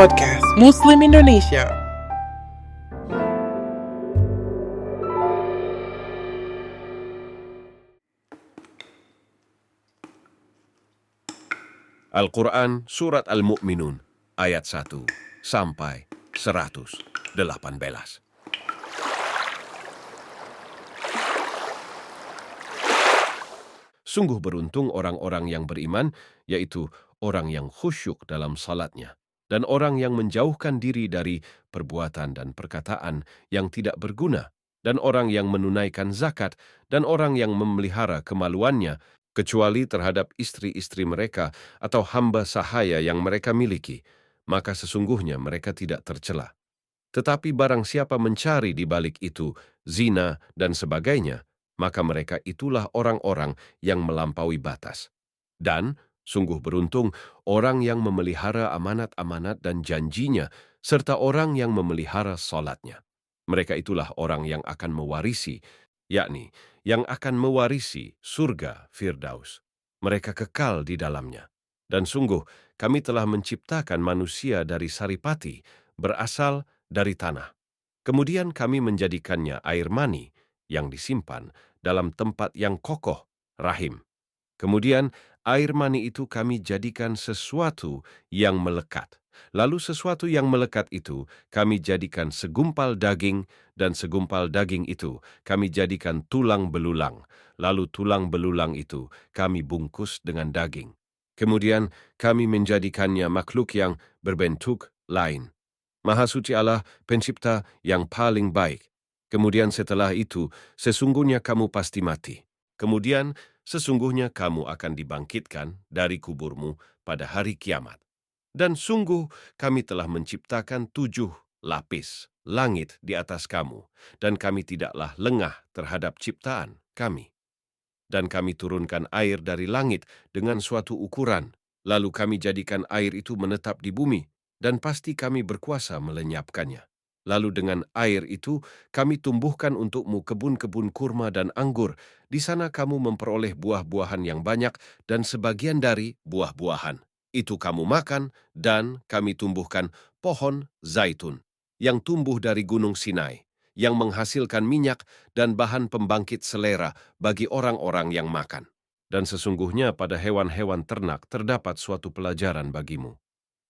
Podcast Muslim Indonesia. Al-Quran Surat Al-Mu'minun ayat 1 sampai 118. Sungguh beruntung orang-orang yang beriman, yaitu orang yang khusyuk dalam salatnya, dan orang yang menjauhkan diri dari perbuatan dan perkataan yang tidak berguna, dan orang yang menunaikan zakat, dan orang yang memelihara kemaluannya, kecuali terhadap istri-istri mereka atau hamba sahaya yang mereka miliki, maka sesungguhnya mereka tidak tercela. Tetapi barang siapa mencari di balik itu zina dan sebagainya, maka mereka itulah orang-orang yang melampaui batas. Dan sungguh beruntung orang yang memelihara amanat-amanat dan janjinya, serta orang yang memelihara salatnya. Mereka itulah orang yang akan mewarisi, yakni yang akan mewarisi surga Firdaus. Mereka kekal di dalamnya. Dan sungguh kami telah menciptakan manusia dari saripati, berasal dari tanah. Kemudian kami menjadikannya air mani yang disimpan dalam tempat yang kokoh, rahim. Kemudian air mani itu kami jadikan sesuatu yang melekat. Lalu sesuatu yang melekat itu kami jadikan segumpal daging, dan segumpal daging itu kami jadikan tulang belulang. Lalu tulang belulang itu kami bungkus dengan daging. Kemudian kami menjadikannya makhluk yang berbentuk lain. Maha suci Allah, pencipta yang paling baik. Kemudian setelah itu, sesungguhnya kamu pasti mati. Kemudian, sesungguhnya kamu akan dibangkitkan dari kuburmu pada hari kiamat. Dan sungguh kami telah menciptakan 7 lapis langit di atas kamu, dan kami tidaklah lengah terhadap ciptaan kami. Dan kami turunkan air dari langit dengan suatu ukuran, lalu kami jadikan air itu menetap di bumi, dan pasti kami berkuasa melenyapkannya. Lalu dengan air itu kami tumbuhkan untukmu kebun-kebun kurma dan anggur. Di sana kamu memperoleh buah-buahan yang banyak, dan sebagian dari buah-buahan itu kamu makan, dan kami tumbuhkan pohon zaitun yang tumbuh dari gunung Sinai, yang menghasilkan minyak dan bahan pembangkit selera bagi orang-orang yang makan. Dan sesungguhnya pada hewan-hewan ternak terdapat suatu pelajaran bagimu.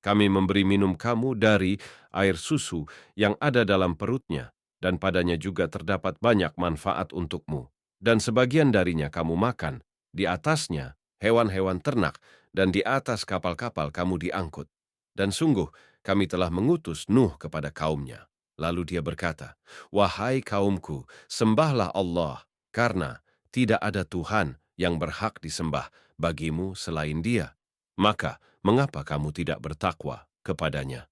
Kami memberi minum kamu dari air susu yang ada dalam perutnya, dan padanya juga terdapat banyak manfaat untukmu. Dan sebagian darinya kamu makan, di atasnya hewan-hewan ternak, dan di atas kapal-kapal kamu diangkut. Dan sungguh kami telah mengutus Nuh kepada kaumnya. Lalu dia berkata, "Wahai kaumku, sembahlah Allah, karena tidak ada Tuhan yang berhak disembah bagimu selain Dia. Maka, mengapa kamu tidak bertakwa kepadanya?"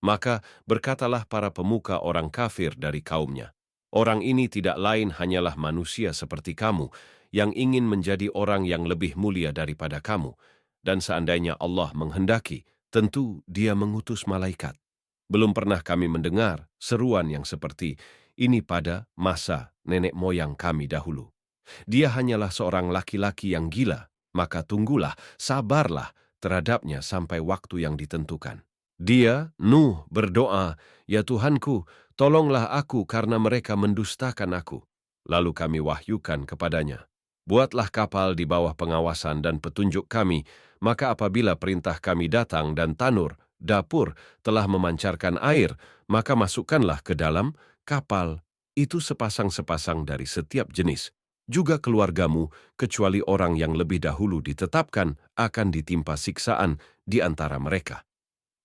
Maka berkatalah para pemuka orang kafir dari kaumnya, "Orang ini tidak lain hanyalah manusia seperti kamu, yang ingin menjadi orang yang lebih mulia daripada kamu. Dan seandainya Allah menghendaki, tentu Dia mengutus malaikat. Belum pernah kami mendengar seruan yang seperti ini pada masa nenek moyang kami dahulu. Dia hanyalah seorang laki-laki yang gila, maka tunggulah, sabarlah terhadapnya sampai waktu yang ditentukan." Dia, Nuh, berdoa, "Ya Tuhanku, tolonglah aku karena mereka mendustakan aku." Lalu kami wahyukan kepadanya, "Buatlah kapal di bawah pengawasan dan petunjuk kami, maka apabila perintah kami datang dan tanur, dapur, telah memancarkan air, maka masukkanlah ke dalam kapal itu sepasang-sepasang dari setiap jenis. Juga keluargamu, kecuali orang yang lebih dahulu ditetapkan, akan ditimpa siksaan di antara mereka.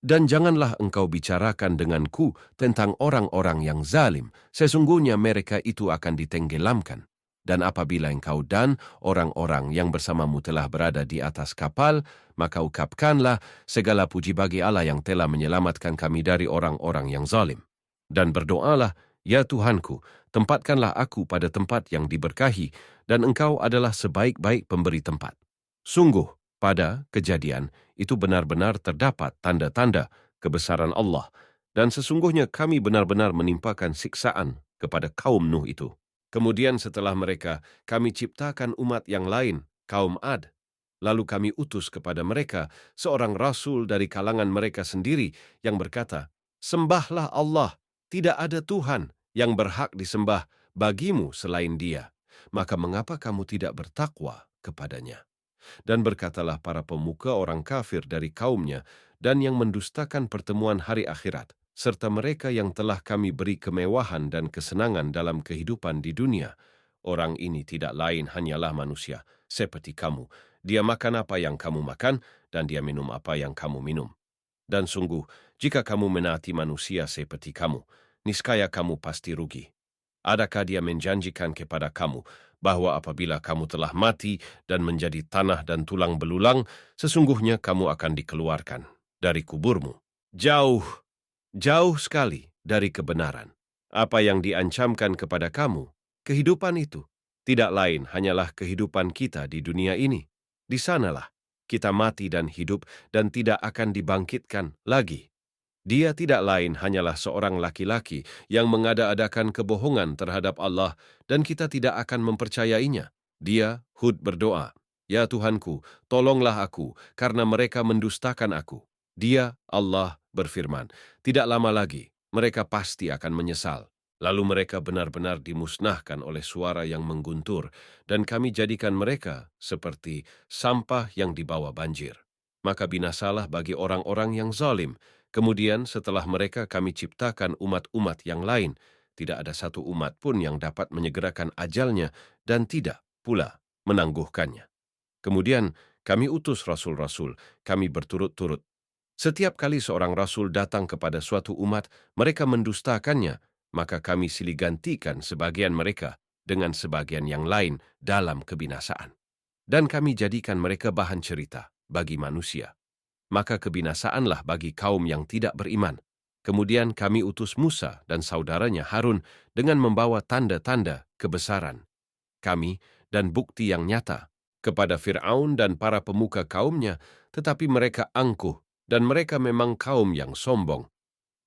Dan janganlah engkau bicarakan denganku tentang orang-orang yang zalim, sesungguhnya mereka itu akan ditenggelamkan. Dan apabila engkau dan orang-orang yang bersamamu telah berada di atas kapal, maka ucapkanlah segala puji bagi Allah yang telah menyelamatkan kami dari orang-orang yang zalim. Dan berdoalah, ya Tuhanku, tempatkanlah aku pada tempat yang diberkahi, dan engkau adalah sebaik-baik pemberi tempat. Sungguh, pada kejadian itu benar-benar terdapat tanda-tanda kebesaran Allah, dan sesungguhnya kami benar-benar menimpakan siksaan kepada kaum Nuh itu. Kemudian setelah mereka, kami ciptakan umat yang lain, kaum Ad. Lalu kami utus kepada mereka seorang rasul dari kalangan mereka sendiri yang berkata, "Sembahlah Allah, tidak ada Tuhan yang berhak disembah bagimu selain Dia. Maka mengapa kamu tidak bertakwa kepadanya?" Dan berkatalah para pemuka orang kafir dari kaumnya dan yang mendustakan pertemuan hari akhirat, serta mereka yang telah kami beri kemewahan dan kesenangan dalam kehidupan di dunia. Orang ini tidak lain hanyalah manusia, seperti kamu. Dia makan apa yang kamu makan, dan dia minum apa yang kamu minum. Dan sungguh, jika kamu menaati manusia seperti kamu, niscaya kamu pasti rugi. Adakah dia menjanjikan kepada kamu bahwa apabila kamu telah mati dan menjadi tanah dan tulang belulang, sesungguhnya kamu akan dikeluarkan dari kuburmu? Jauh, jauh sekali dari kebenaran. Apa yang diancamkan kepada kamu, kehidupan itu, tidak lain hanyalah kehidupan kita di dunia ini. Di sanalah kita mati dan hidup dan tidak akan dibangkitkan lagi. Dia tidak lain hanyalah seorang laki-laki yang mengada-adakan kebohongan terhadap Allah dan kita tidak akan mempercayainya. Dia, Hud, berdoa, "Ya Tuhanku, tolonglah aku karena mereka mendustakan aku." Dia, Allah, berfirman, "Tidak lama lagi, mereka pasti akan menyesal." Lalu mereka benar-benar dimusnahkan oleh suara yang mengguntur, dan kami jadikan mereka seperti sampah yang dibawa banjir. Maka binasalah bagi orang-orang yang zalim. Kemudian setelah mereka kami ciptakan umat-umat yang lain, tidak ada satu umat pun yang dapat menyegerakan ajalnya dan tidak pula menangguhkannya. Kemudian kami utus rasul-rasul, kami berturut-turut. Setiap kali seorang rasul datang kepada suatu umat, mereka mendustakannya, maka kami silih gantikan sebagian mereka dengan sebagian yang lain dalam kebinasaan. Dan kami jadikan mereka bahan cerita bagi manusia. Maka kebinasaanlah bagi kaum yang tidak beriman. Kemudian kami utus Musa dan saudaranya Harun dengan membawa tanda-tanda kebesaran kami dan bukti yang nyata kepada Fir'aun dan para pemuka kaumnya, tetapi mereka angkuh dan mereka memang kaum yang sombong.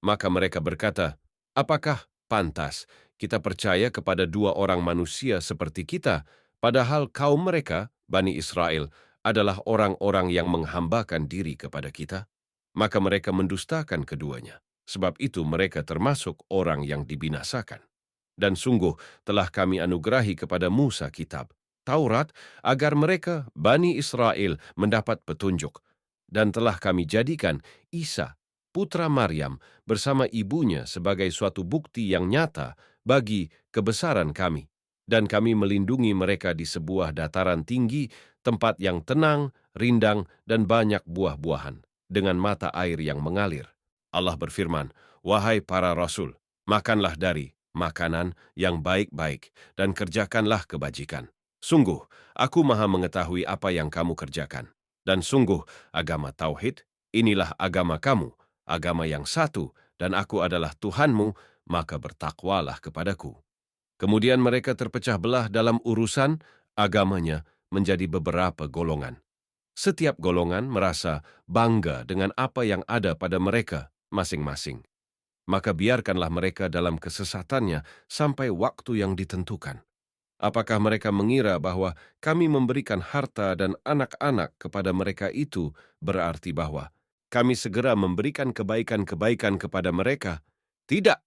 Maka mereka berkata, "Apakah pantas kita percaya kepada dua orang manusia seperti kita, padahal kaum mereka, Bani Israel, adalah orang-orang yang menghambakan diri kepada kita?" Maka mereka mendustakan keduanya. Sebab itu mereka termasuk orang yang dibinasakan. Dan sungguh telah kami anugerahi kepada Musa kitab, Taurat, agar mereka, Bani Israel, mendapat petunjuk. Dan telah kami jadikan Isa, putra Maryam, bersama ibunya sebagai suatu bukti yang nyata bagi kebesaran kami. Dan kami melindungi mereka di sebuah dataran tinggi, tempat yang tenang, rindang, dan banyak buah-buahan, dengan mata air yang mengalir. Allah berfirman, "Wahai para rasul, makanlah dari makanan yang baik-baik dan kerjakanlah kebajikan. Sungguh, aku maha mengetahui apa yang kamu kerjakan. Dan sungguh, agama Tauhid, inilah agama kamu, agama yang satu, dan aku adalah Tuhanmu, maka bertakwalah kepadaku." Kemudian mereka terpecah belah dalam urusan agamanya menjadi beberapa golongan. Setiap golongan merasa bangga dengan apa yang ada pada mereka masing-masing. Maka biarkanlah mereka dalam kesesatannya sampai waktu yang ditentukan. Apakah mereka mengira bahwa kami memberikan harta dan anak-anak kepada mereka itu berarti bahwa kami segera memberikan kebaikan-kebaikan kepada mereka? Tidak,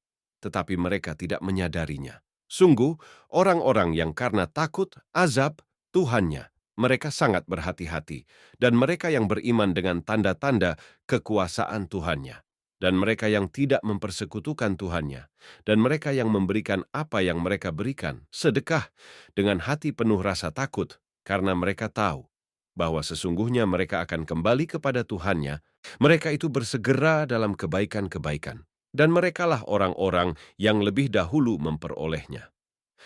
tetapi mereka tidak menyadarinya. Sungguh, orang-orang yang karena takut azab Tuhannya, mereka sangat berhati-hati, dan mereka yang beriman dengan tanda-tanda kekuasaan Tuhannya, dan mereka yang tidak mempersekutukan Tuhannya, dan mereka yang memberikan apa yang mereka berikan, sedekah, dengan hati penuh rasa takut, karena mereka tahu bahwa sesungguhnya mereka akan kembali kepada Tuhannya, mereka itu bersegera dalam kebaikan-kebaikan, dan merekalah orang-orang yang lebih dahulu memperolehnya.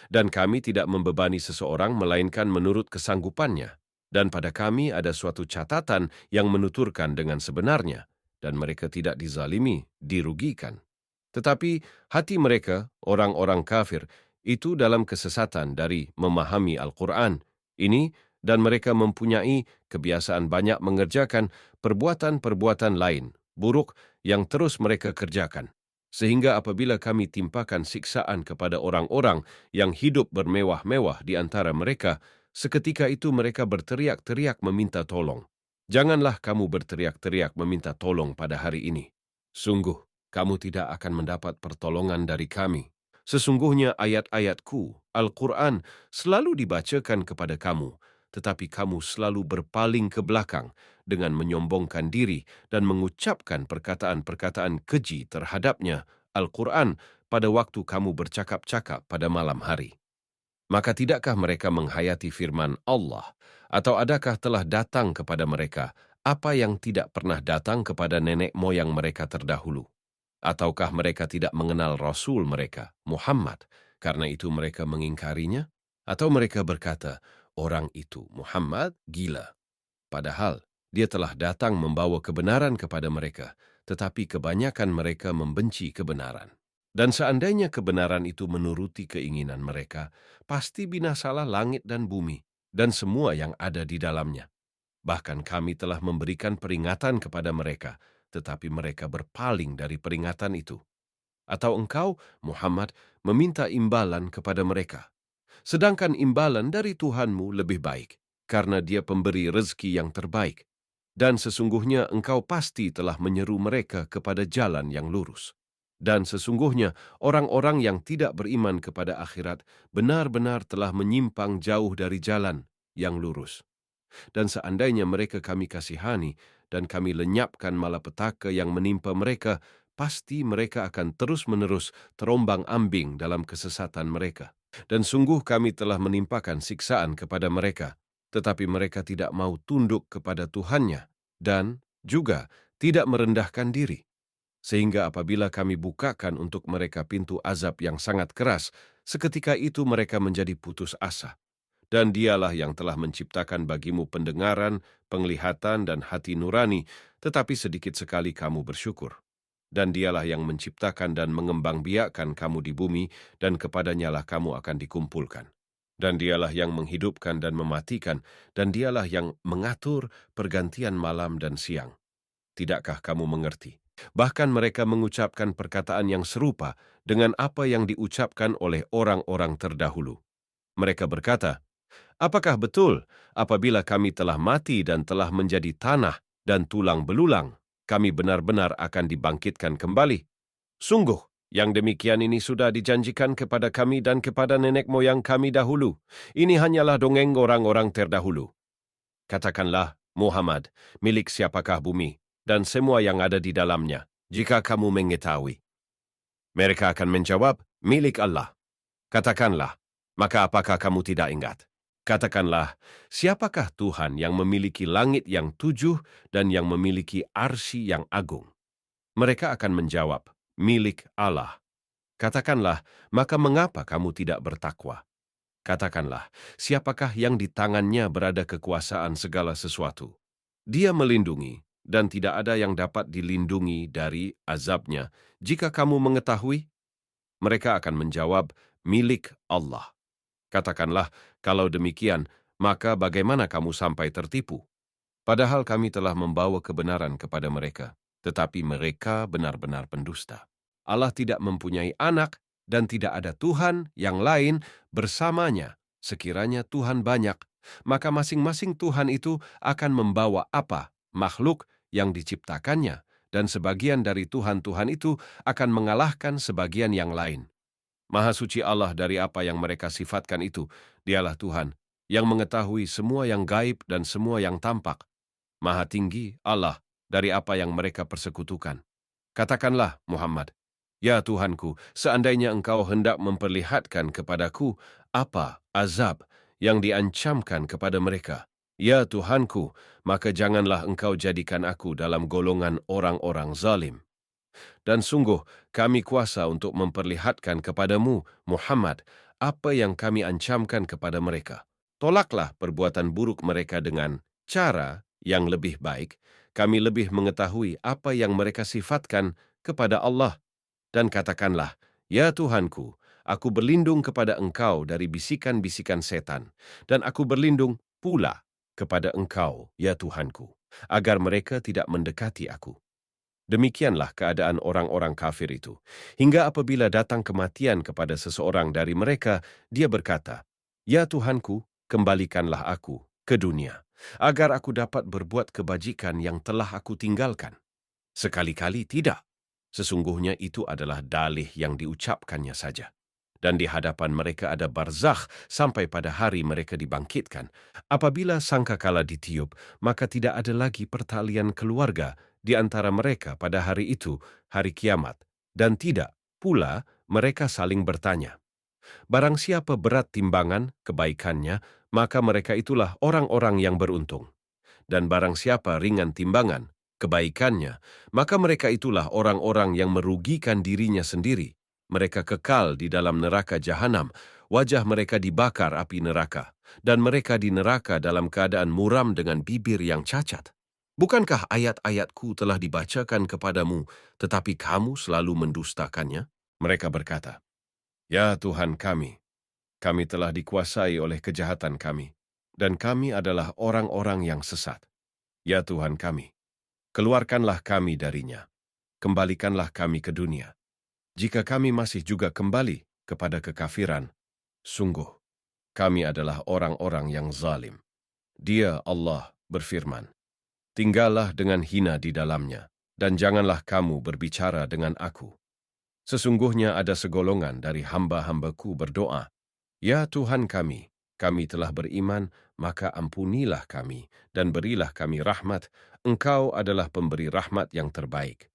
Dan kami tidak membebani seseorang melainkan menurut kesanggupannya, dan pada kami ada suatu catatan yang menuturkan dengan sebenarnya, dan mereka tidak dizalimi, dirugikan. Tetapi hati mereka, orang-orang kafir, itu dalam kesesatan dari memahami Al-Quran ini, dan mereka mempunyai kebiasaan banyak mengerjakan perbuatan-perbuatan lain, buruk yang terus mereka kerjakan. Sehingga apabila kami timpakan siksaan kepada orang-orang yang hidup bermewah-mewah di antara mereka, Seketika itu mereka berteriak-teriak meminta tolong. Janganlah kamu berteriak-teriak meminta tolong pada hari ini. Sungguh, kamu tidak akan mendapat pertolongan dari kami. Sesungguhnya ayat-ayatku, Al-Quran, selalu dibacakan kepada kamu, tetapi kamu selalu berpaling ke belakang dengan menyombongkan diri dan mengucapkan perkataan-perkataan keji terhadapnya, Al-Quran, pada waktu kamu bercakap-cakap pada malam hari. Maka tidakkah mereka menghayati firman Allah, atau adakah telah datang kepada mereka apa yang tidak pernah datang kepada nenek moyang mereka terdahulu? Ataukah mereka tidak mengenal Rasul mereka, Muhammad, karena itu mereka mengingkarinya? Atau mereka berkata, orang itu, Muhammad, gila. Padahal dia telah datang membawa kebenaran kepada mereka, tetapi kebanyakan mereka membenci kebenaran. Dan seandainya kebenaran itu menuruti keinginan mereka, pasti binasalah langit dan bumi, dan semua yang ada di dalamnya. Bahkan kami telah memberikan peringatan kepada mereka, tetapi mereka berpaling dari peringatan itu. Atau engkau, Muhammad, meminta imbalan kepada mereka. Sedangkan imbalan dari Tuhanmu lebih baik, karena dia pemberi rezeki yang terbaik. Dan sesungguhnya engkau pasti telah menyeru mereka kepada jalan yang lurus. Dan sesungguhnya orang-orang yang tidak beriman kepada akhirat benar-benar telah menyimpang jauh dari jalan yang lurus. Dan seandainya mereka kami kasihani dan kami lenyapkan malapetaka yang menimpa mereka, pasti mereka akan terus-menerus terombang-ambing dalam kesesatan mereka. Dan sungguh kami telah menimpakan siksaan kepada mereka, tetapi mereka tidak mau tunduk kepada Tuhannya dan juga tidak merendahkan diri. Sehingga apabila kami bukakan untuk mereka pintu azab yang sangat keras, seketika itu mereka menjadi putus asa. Dan dialah yang telah menciptakan bagimu pendengaran, penglihatan, dan hati nurani, tetapi sedikit sekali kamu bersyukur. Dan dialah yang menciptakan dan mengembangbiakkan kamu di bumi, dan kepadanyalah kamu akan dikumpulkan. Dan dialah yang menghidupkan dan mematikan, dan dialah yang mengatur pergantian malam dan siang. Tidakkah kamu mengerti? Bahkan mereka mengucapkan perkataan yang serupa dengan apa yang diucapkan oleh orang-orang terdahulu. Mereka berkata, apakah betul apabila kami telah mati dan telah menjadi tanah dan tulang belulang, kami benar-benar akan dibangkitkan kembali? Sungguh, yang demikian ini sudah dijanjikan kepada kami dan kepada nenek moyang kami dahulu. Ini hanyalah dongeng orang-orang terdahulu. Katakanlah, Muhammad, milik siapakah bumi dan semua yang ada di dalamnya, jika kamu mengetahui? Mereka akan menjawab, milik Allah. Katakanlah, maka apakah kamu tidak ingat? Katakanlah, siapakah Tuhan yang memiliki langit yang 7 dan yang memiliki arsy yang agung? Mereka akan menjawab, milik Allah. Katakanlah, maka mengapa kamu tidak bertakwa? Katakanlah, siapakah yang di tangannya berada kekuasaan segala sesuatu? Dia melindungi, dan tidak ada yang dapat dilindungi dari azabnya. Jika kamu mengetahui, mereka akan menjawab, milik Allah. Katakanlah, kalau demikian, maka bagaimana kamu sampai tertipu? Padahal kami telah membawa kebenaran kepada mereka, tetapi mereka benar-benar pendusta. Allah tidak mempunyai anak dan tidak ada Tuhan yang lain bersamanya. Sekiranya Tuhan banyak, maka masing-masing Tuhan itu akan membawa apa? Makhluk yang diciptakannya, dan sebagian dari Tuhan-Tuhan itu akan mengalahkan sebagian yang lain. Maha suci Allah dari apa yang mereka sifatkan itu. Dialah Tuhan yang mengetahui semua yang gaib dan semua yang tampak. Maha tinggi Allah dari apa yang mereka persekutukan. Katakanlah, Muhammad, ya Tuhanku, seandainya engkau hendak memperlihatkan kepadaku apa azab yang diancamkan kepada mereka, ya Tuhanku, maka janganlah engkau jadikan aku dalam golongan orang-orang zalim. Dan sungguh kami kuasa untuk memperlihatkan kepadamu, Muhammad, apa yang kami ancamkan kepada mereka. Tolaklah perbuatan buruk mereka dengan cara yang lebih baik. Kami lebih mengetahui apa yang mereka sifatkan kepada Allah. Dan katakanlah, ya Tuhanku, aku berlindung kepada engkau dari bisikan-bisikan setan. Dan aku berlindung pula kepada engkau, ya Tuhanku, agar mereka tidak mendekati aku. Demikianlah keadaan orang-orang kafir itu. Hingga apabila datang kematian kepada seseorang dari mereka, dia berkata, ya Tuhanku, kembalikanlah aku ke dunia, agar aku dapat berbuat kebajikan yang telah aku tinggalkan. Sekali-kali tidak. Sesungguhnya itu adalah dalih yang diucapkannya saja. Dan di hadapan mereka ada barzakh sampai pada hari mereka dibangkitkan. Apabila sangkakala ditiup, maka tidak ada lagi pertalian keluarga di antara mereka pada hari itu, hari kiamat. Dan tidak pula mereka saling bertanya. Barang siapa berat timbangan kebaikannya, maka mereka itulah orang-orang yang beruntung. Dan barang siapa ringan timbangan kebaikannya, maka mereka itulah orang-orang yang merugikan dirinya sendiri. Mereka kekal di dalam neraka jahanam, wajah mereka dibakar api neraka, dan mereka di neraka dalam keadaan muram dengan bibir yang cacat. Bukankah ayat-ayatku telah dibacakan kepadamu, tetapi kamu selalu mendustakannya? Mereka berkata, Ya Tuhan kami telah dikuasai oleh kejahatan kami, dan kami adalah orang-orang yang sesat. Ya Tuhan kami, keluarkanlah kami darinya, kembalikanlah kami ke dunia. Jika kami masih juga kembali kepada kekafiran, sungguh, kami adalah orang-orang yang zalim. Dia, Allah, berfirman, tinggallah dengan hina di dalamnya, dan janganlah kamu berbicara dengan aku. Sesungguhnya ada segolongan dari hamba-hambaku berdoa, Ya Tuhan kami telah beriman, maka ampunilah kami, dan berilah kami rahmat, Engkau adalah pemberi rahmat yang terbaik.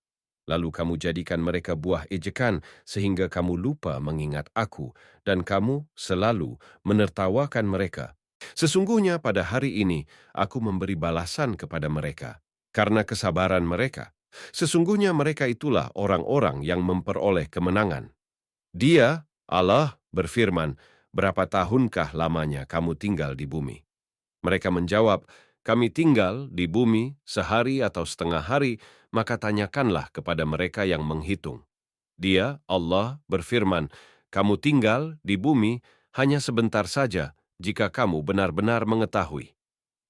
Lalu kamu jadikan mereka buah ejekan, sehingga kamu lupa mengingat aku, dan kamu selalu menertawakan mereka. Sesungguhnya pada hari ini, aku memberi balasan kepada mereka, karena kesabaran mereka. Sesungguhnya mereka itulah orang-orang yang memperoleh kemenangan. Dia, Allah, berfirman, berapa tahunkah lamanya kamu tinggal di bumi? Mereka menjawab, kami tinggal di bumi sehari atau setengah hari, maka tanyakanlah kepada mereka yang menghitung. Dia, Allah, berfirman, kamu tinggal di bumi hanya sebentar saja jika kamu benar-benar mengetahui.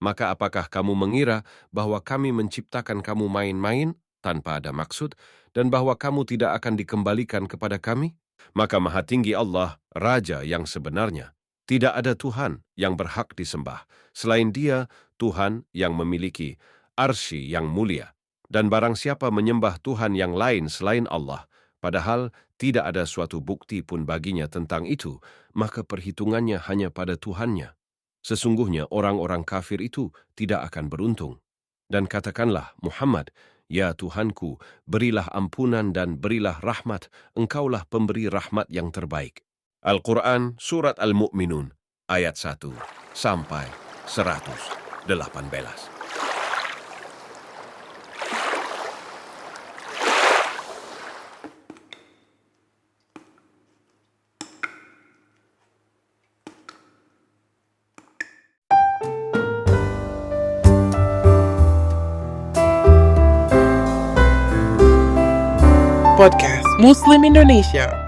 Maka apakah kamu mengira bahwa kami menciptakan kamu main-main tanpa ada maksud, dan bahwa kamu tidak akan dikembalikan kepada kami? Maka Maha Tinggi Allah, Raja yang sebenarnya. Tidak ada Tuhan yang berhak disembah, selain Dia, Tuhan yang memiliki arsy yang mulia. Dan barang siapa menyembah Tuhan yang lain selain Allah, padahal tidak ada suatu bukti pun baginya tentang itu, maka perhitungannya hanya pada Tuhannya. Sesungguhnya orang-orang kafir itu tidak akan beruntung. Dan katakanlah, Muhammad, Ya Tuhanku, berilah ampunan dan berilah rahmat, Engkaulah pemberi rahmat yang terbaik. Al-Quran Surat Al-Mu'minun ayat 1 sampai 118. Podcast Muslim Indonesia.